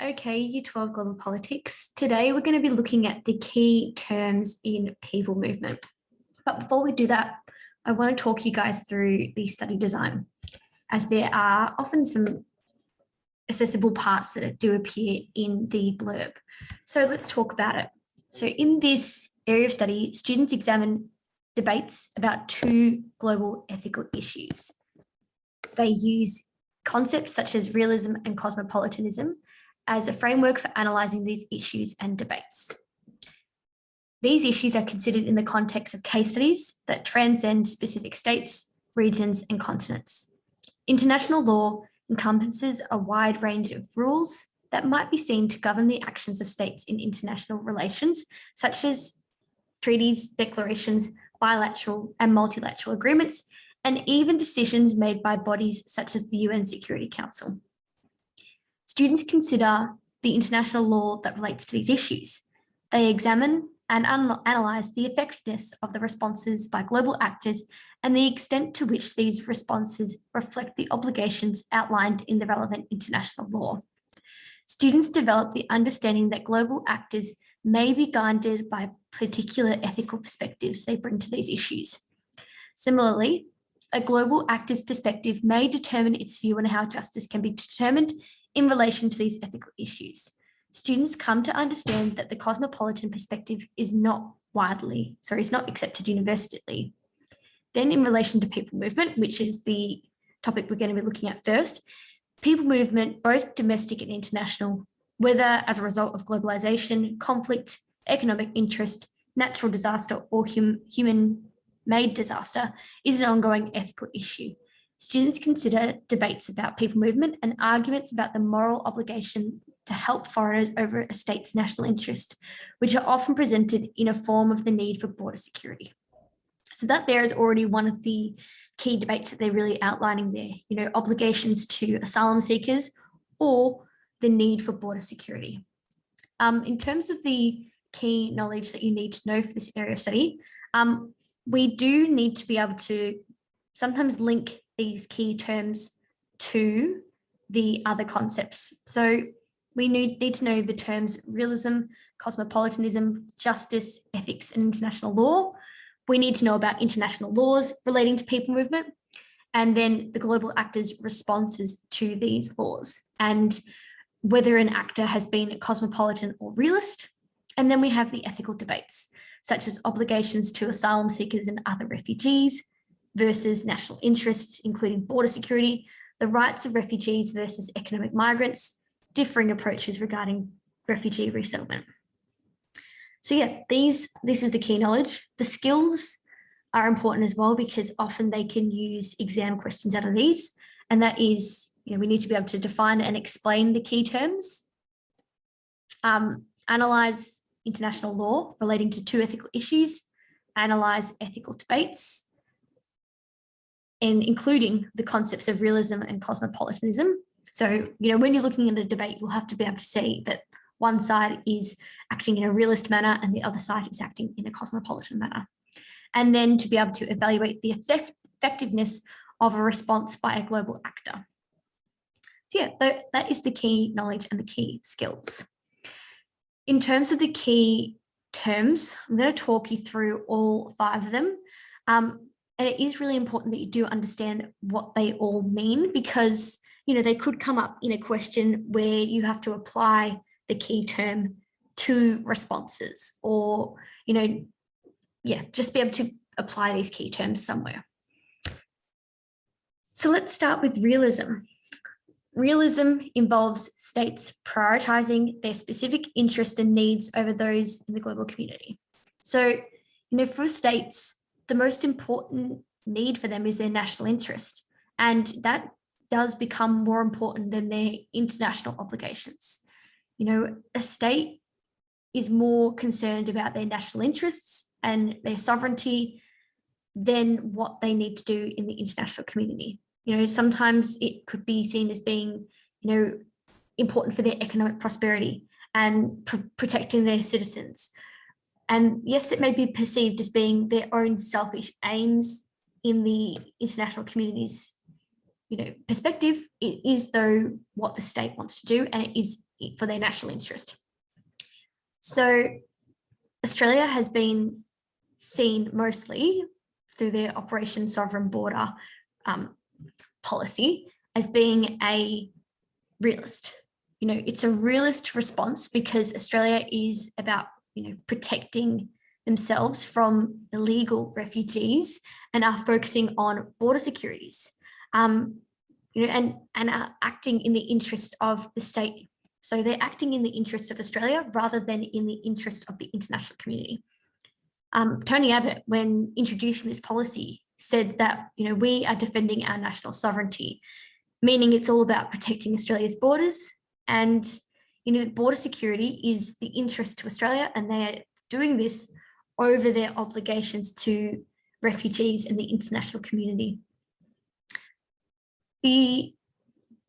Okay, Year 12 Global Politics. Today we're going to be looking at the key terms in people movement. But before we do that, I want to talk you guys through the study design, as there are often some accessible parts that do appear in the blurb. So let's talk about it. So in this area of study, students examine debates about two global ethical issues. They use concepts such as realism and cosmopolitanism as a framework for analysing these issues and debates. These issues are considered in the context of case studies that transcend specific states, regions, and continents. International law encompasses a wide range of rules that might be seen to govern the actions of states in international relations, such as treaties, declarations, bilateral and multilateral agreements, and even decisions made by bodies such as the UN Security Council. Students consider the international law that relates to these issues. They examine and analyse the effectiveness of the responses by global actors and the extent to which these responses reflect the obligations outlined in the relevant international law. Students develop the understanding that global actors may be guided by particular ethical perspectives they bring to these issues. Similarly, a global actor's perspective may determine its view on how justice can be determined in relation to these ethical issues. Students come to understand that the cosmopolitan perspective is not accepted universally. Then in relation to people movement, which is the topic we're going to be looking at first, people movement, both domestic and international, whether as a result of globalization, conflict, economic interest, natural disaster, or human-made disaster, is an ongoing ethical issue. Students consider debates about people movement and arguments about the moral obligation to help foreigners over a state's national interest, which are often presented in a form of the need for border security. So that there is already one of the key debates that they're really outlining there, obligations to asylum seekers or the need for border security. In terms of the key knowledge that you need to know for this area of study, we do need to be able to sometimes link these key terms to the other concepts. So we need to know the terms realism, cosmopolitanism, justice, ethics, and international law. We need to know about international laws relating to people movement, and then the global actors' responses to these laws, and whether an actor has been cosmopolitan or realist. And then we have the ethical debates, such as obligations to asylum seekers and other refugees versus national interests, including border security, the rights of refugees versus economic migrants, differing approaches regarding refugee resettlement. So yeah, this is the key knowledge. The skills are important as well, because often they can use exam questions out of these. And that is, we need to be able to define and explain the key terms, analyze international law relating to two ethical issues, analyze ethical debates, and including the concepts of realism and cosmopolitanism. So, when you're looking at a debate, you'll have to be able to see that one side is acting in a realist manner and the other side is acting in a cosmopolitan manner. And then to be able to evaluate the effectiveness of a response by a global actor. So yeah, that is the key knowledge and the key skills. In terms of the key terms, I'm going to talk you through all 5 of them. And it is really important that you do understand what they all mean, because, they could come up in a question where you have to apply the key term to responses, or, just be able to apply these key terms somewhere. So let's start with realism. Realism involves states prioritizing their specific interests and needs over those in the global community. So, for states, the most important need for them is their national interest, and that does become more important than their international obligations. A state is more concerned about their national interests and their sovereignty than what they need to do in the international community. Sometimes it could be seen as being, important for their economic prosperity and protecting their citizens. And yes, it may be perceived as being their own selfish aims in the international community's, perspective. It is, though, what the state wants to do, and it is for their national interest. So Australia has been seen mostly through their Operation Sovereign Border policy as being a realist. It's a realist response because Australia is about, protecting themselves from illegal refugees and are focusing on border securities, and are acting in the interest of the state. So they're acting in the interest of Australia rather than in the interest of the international community. Tony Abbott, when introducing this policy, said that, we are defending our national sovereignty, meaning it's all about protecting Australia's borders. And, border security is the interest to Australia, and they're doing this over their obligations to refugees and the international community. The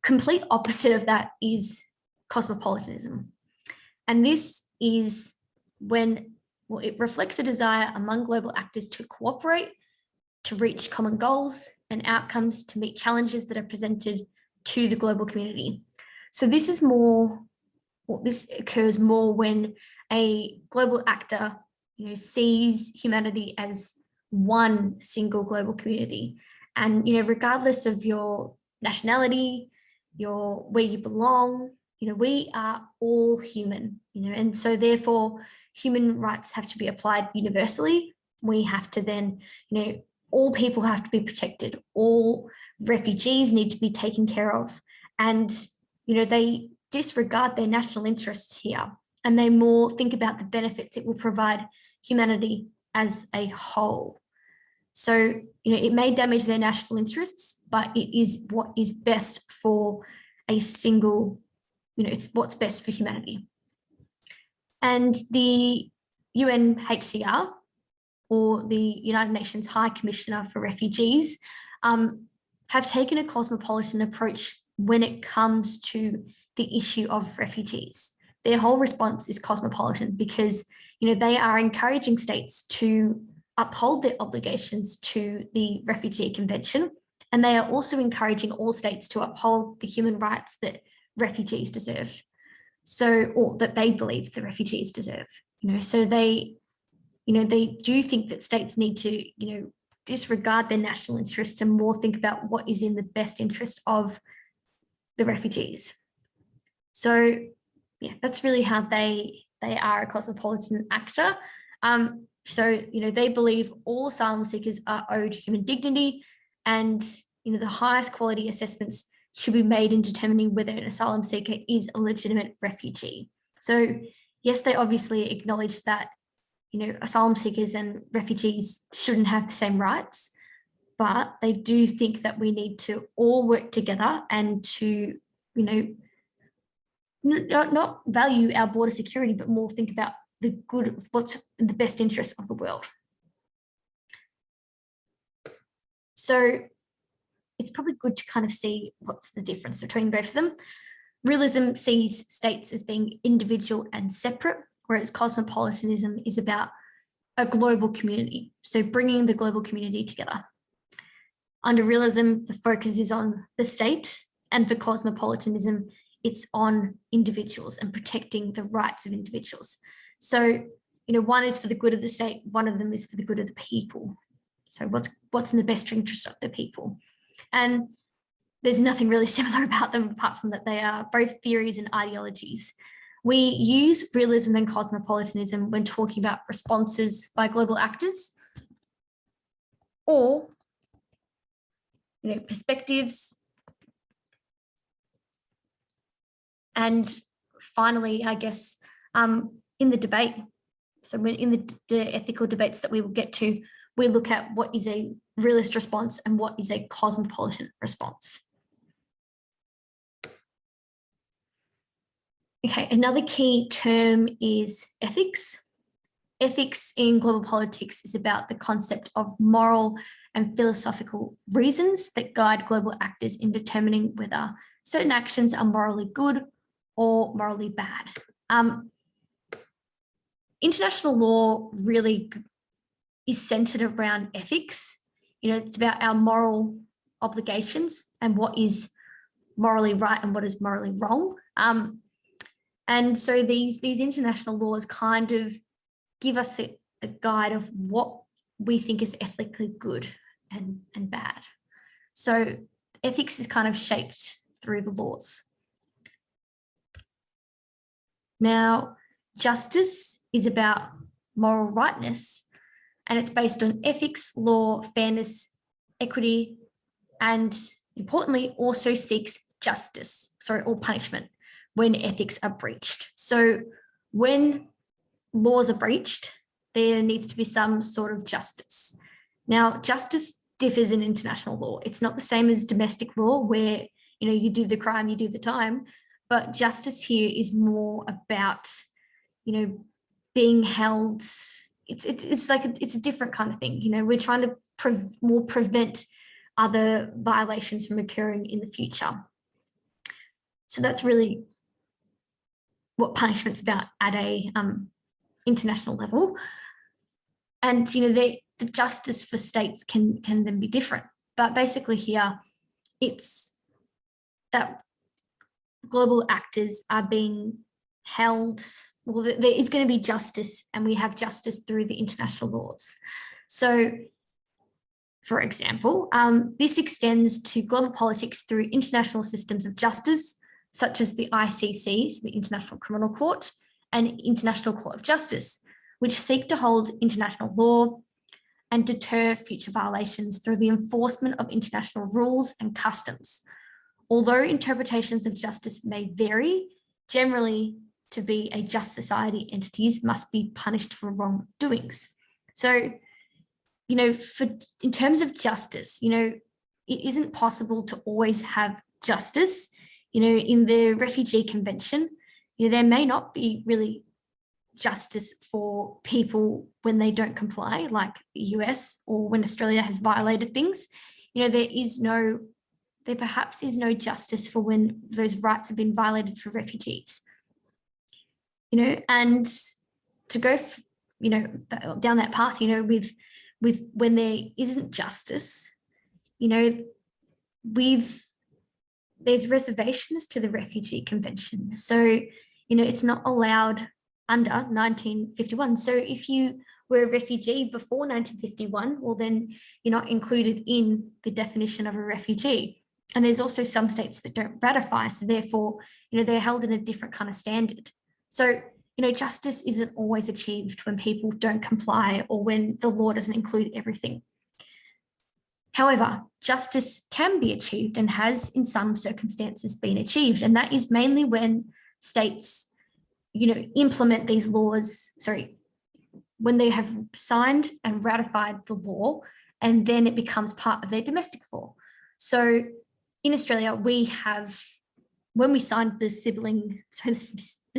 complete opposite of that is cosmopolitanism. And this is when, it reflects a desire among global actors to cooperate, to reach common goals and outcomes, to meet challenges that are presented to the global community. So this is more, this occurs more when a global actor, sees humanity as one single global community. And, regardless of your nationality, where you belong, we are all human, and so therefore human rights have to be applied universally. We have to then, all people have to be protected. All refugees need to be taken care of. And, they disregard their national interests here, and they more think about the benefits it will provide humanity as a whole. So, it may damage their national interests, but it is what is best for a single, it's what's best for humanity. And the UNHCR, or the United Nations High Commissioner for Refugees, have taken a cosmopolitan approach when it comes to the issue of refugees. Their whole response is cosmopolitan because, they are encouraging states to uphold their obligations to the Refugee Convention, and they are also encouraging all states to uphold the human rights that refugees deserve. So, or that they believe the refugees deserve. So they do think that states need to, disregard their national interests and more think about what is in the best interest of the refugees. So, yeah, that's really how they are a cosmopolitan actor. So, they believe all asylum seekers are owed human dignity, and, the highest quality assessments should be made in determining whether an asylum seeker is a legitimate refugee. So, yes, they obviously acknowledge that, asylum seekers and refugees shouldn't have the same rights, but they do think that we need to all work together and to, not value our border security, but more think about the good of what's in the best interest of the world. So it's probably good to kind of see what's the difference between both of them. Realism sees states as being individual and separate, whereas cosmopolitanism is about a global community, so bringing the global community together. Under realism, the focus is on the state, and for cosmopolitanism, it's on individuals and protecting the rights of individuals. So, one is for the good of the state, one of them is for the good of the people. So what's in the best interest of the people? And there's nothing really similar about them apart from that they are both theories and ideologies. We use realism and cosmopolitanism when talking about responses by global actors or, perspectives. And finally, I guess, in the debate, so when in the ethical debates that we will get to, we look at what is a realist response and what is a cosmopolitan response. Okay, another key term is ethics. Ethics in global politics is about the concept of moral and philosophical reasons that guide global actors in determining whether certain actions are morally good or morally bad. International law really is centered around ethics. It's about our moral obligations and what is morally right and what is morally wrong. And so these international laws kind of give us a guide of what we think is ethically good and bad. So ethics is kind of shaped through the laws. Now, justice is about moral rightness, and it's based on ethics, law, fairness, equity, and importantly, also seeks justice, or punishment when ethics are breached. So when laws are breached, there needs to be some sort of justice. Now, justice differs in international law. It's not the same as domestic law where, you do the crime, you do the time, but justice here is more about, being held. It's like, it's a different kind of thing. We're trying to prevent other violations from occurring in the future. So that's really what punishment's about at a international level. And the justice for states can then be different, but basically here it's that global actors are being held. Well, there is going to be justice, and we have justice through the international laws. So for example, this extends to global politics through international systems of justice, such as the ICC, so the International Criminal Court, and International Court of Justice, which seek to hold international law and deter future violations through the enforcement of international rules and customs. Although interpretations of justice may vary, generally to be a just society, entities must be punished for wrongdoings. So, in terms of justice, it isn't possible to always have justice. In the Refugee Convention, there may not be really justice for people when they don't comply, like the US, or when Australia has violated things. There perhaps is no justice for when those rights have been violated for refugees. And to go, down that path, with when there isn't justice, there's reservations to the Refugee Convention. So, it's not allowed under 1951. So if you were a refugee before 1951, well, then you're not included in the definition of a refugee. And there's also some states that don't ratify, so therefore, they're held in a different kind of standard. So, justice isn't always achieved when people don't comply or when the law doesn't include everything. However, justice can be achieved and has in some circumstances been achieved, and that is mainly when states, implement these laws, when they have signed and ratified the law, and then it becomes part of their domestic law. So in Australia, we have, when we signed the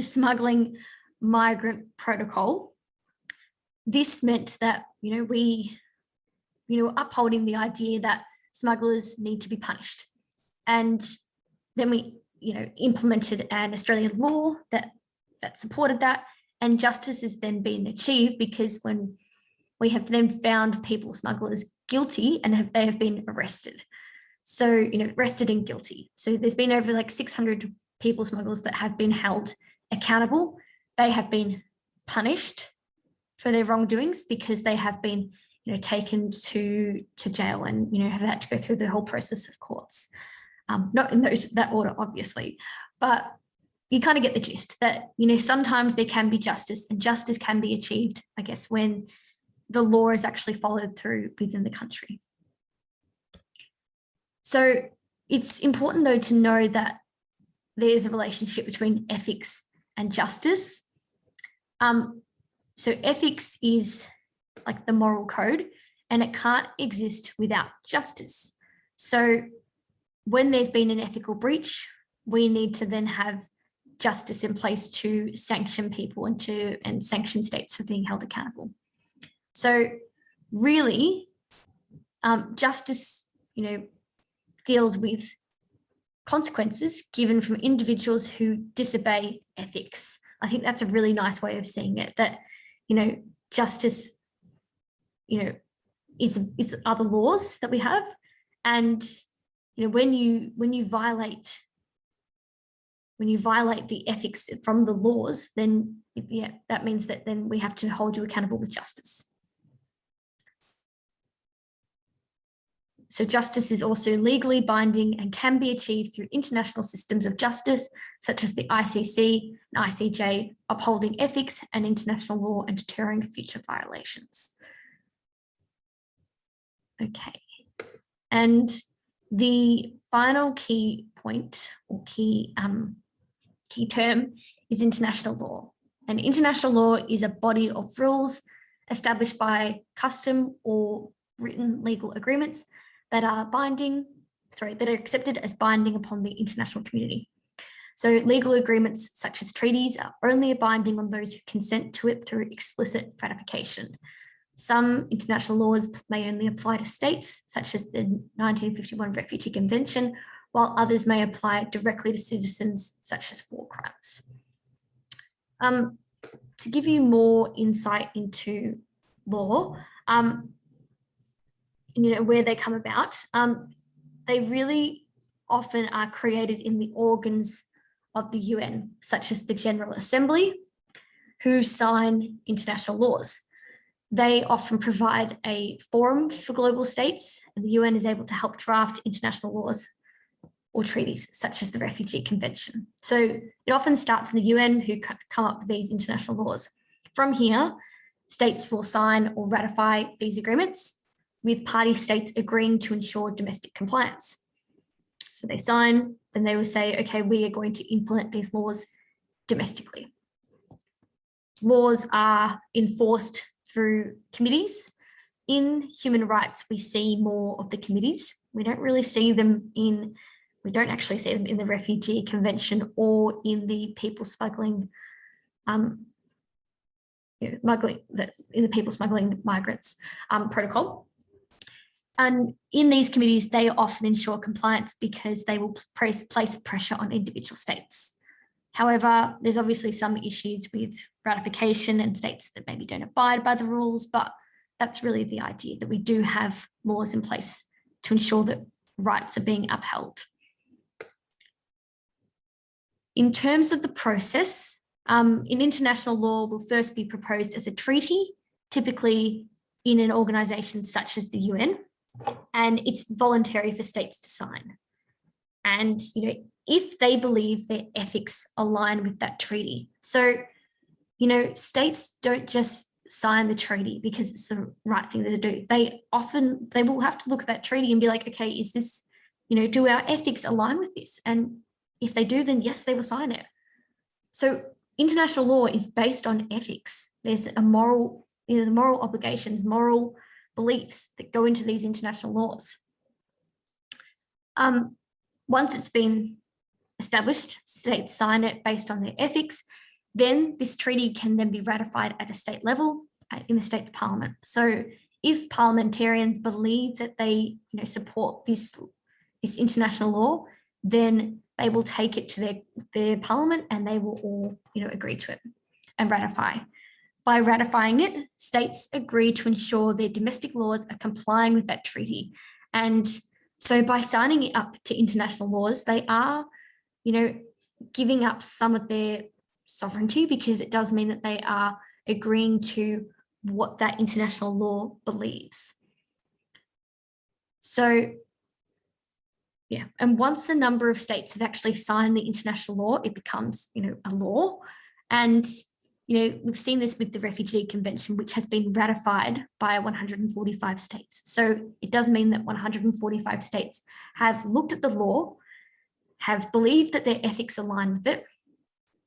smuggling migrant protocol, this meant that, we, upholding the idea that smugglers need to be punished. And then we, implemented an Australian law that supported that, and justice has then been achieved because when we have then found people smugglers guilty and they have been arrested. So, arrested and guilty. So there's been over like 600 people smugglers that have been held accountable. They have been punished for their wrongdoings because they have been, taken to jail and, have had to go through the whole process of courts. Not in that order, obviously, but you kind of get the gist that, sometimes there can be justice, and justice can be achieved, I guess, when the law is actually followed through within the country. So it's important, though, to know that there's a relationship between ethics and justice. So ethics is like the moral code, and it can't exist without justice. So when there's been an ethical breach, we need to then have justice in place to sanction people and sanction states for being held accountable. So really, justice, deals with consequences given from individuals who disobey ethics. I think that's a really nice way of seeing it, that, justice, is other laws that we have. And, when you violate when you violate the ethics from the laws, then yeah, that means that then we have to hold you accountable with justice. So justice is also legally binding and can be achieved through international systems of justice, such as the ICC and ICJ, upholding ethics and international law and deterring future violations. Okay, and the final key point or key term is international law. And international law is a body of rules established by custom or written legal agreements that are accepted as binding upon the international community. So legal agreements such as treaties are only binding on those who consent to it through explicit ratification. Some international laws may only apply to states, such as the 1951 Refugee Convention, while others may apply directly to citizens, such as war crimes. To give you more insight into law, where they come about, they really often are created in the organs of the UN, such as the General Assembly, who sign international laws. They often provide a forum for global states, and the UN is able to help draft international laws or treaties, such as the Refugee Convention. So it often starts in the UN, who come up with these international laws. From here, states will sign or ratify these agreements, with party states agreeing to ensure domestic compliance. So they sign, then they will say, okay, we are going to implement these laws domestically. Laws are enforced through committees. In human rights, we see more of the committees. We don't actually see them in the Refugee Convention or in the people smuggling, in the people smuggling migrants protocol. And in these committees, they often ensure compliance because they will place pressure on individual states. However, there's obviously some issues with ratification and states that maybe don't abide by the rules, but that's really the idea, that we do have laws in place to ensure that rights are being upheld. In terms of the process, in international law will first be proposed as a treaty, typically in an organisation such as the UN, and it's voluntary for states to sign. And if they believe their ethics align with that treaty. So, states don't just sign the treaty because it's the right thing to do. They will have to look at that treaty and be like, okay, is this, do our ethics align with this? And if they do, then yes, they will sign it. So international law is based on ethics. There's the moral obligations, moral beliefs that go into these international laws. Once it's been established, states sign it based on their ethics, then this treaty can then be ratified at a state level in the state's parliament. So if parliamentarians believe that they support this international law, then they will take it to their parliament and they will all agree to it and ratify. By ratifying it, states agree to ensure their domestic laws are complying with that treaty. And so by signing it up to international laws, they are, giving up some of their sovereignty, because it does mean that they are agreeing to what that international law believes. So, yeah, and once a number of states have actually signed the international law, it becomes, a law. And we've seen this with the Refugee Convention, which has been ratified by 145 states. So it does mean that 145 states have looked at the law, have believed that their ethics align with it,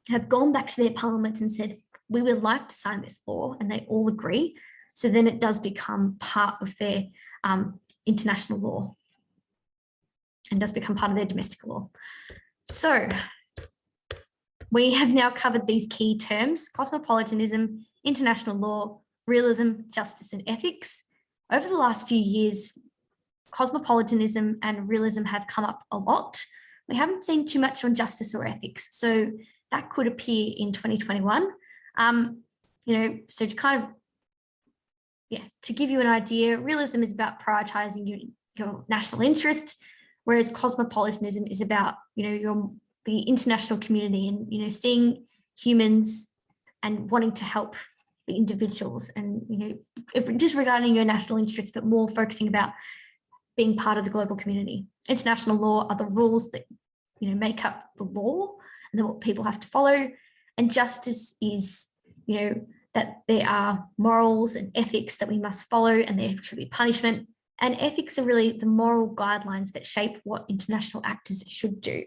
have gone back to their parliaments and said, we would like to sign this law, and they all agree. So then it does become part of their international law and does become part of their domestic law. So we have now covered these key terms: cosmopolitanism, international law, realism, justice, and ethics. Over the last few years, cosmopolitanism and realism have come up a lot. We haven't seen too much on justice or ethics, so that could appear in 2021. So to give you an idea, realism is about prioritizing your national interest, whereas cosmopolitanism is about, your the international community and, you know, seeing humans and wanting to help the individuals and, you know, just regarding your national interests, but more focusing about being part of the global community. International law are the rules that, you know, make up the law and then what people have to follow. And justice is, you know, that there are morals and ethics that we must follow and there should be punishment. And ethics are really the moral guidelines that shape what international actors should do.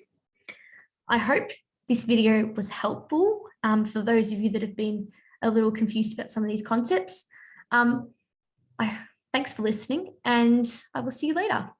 I hope this video was helpful for those of you that have been a little confused about some of these concepts. Thanks for listening, and I will see you later.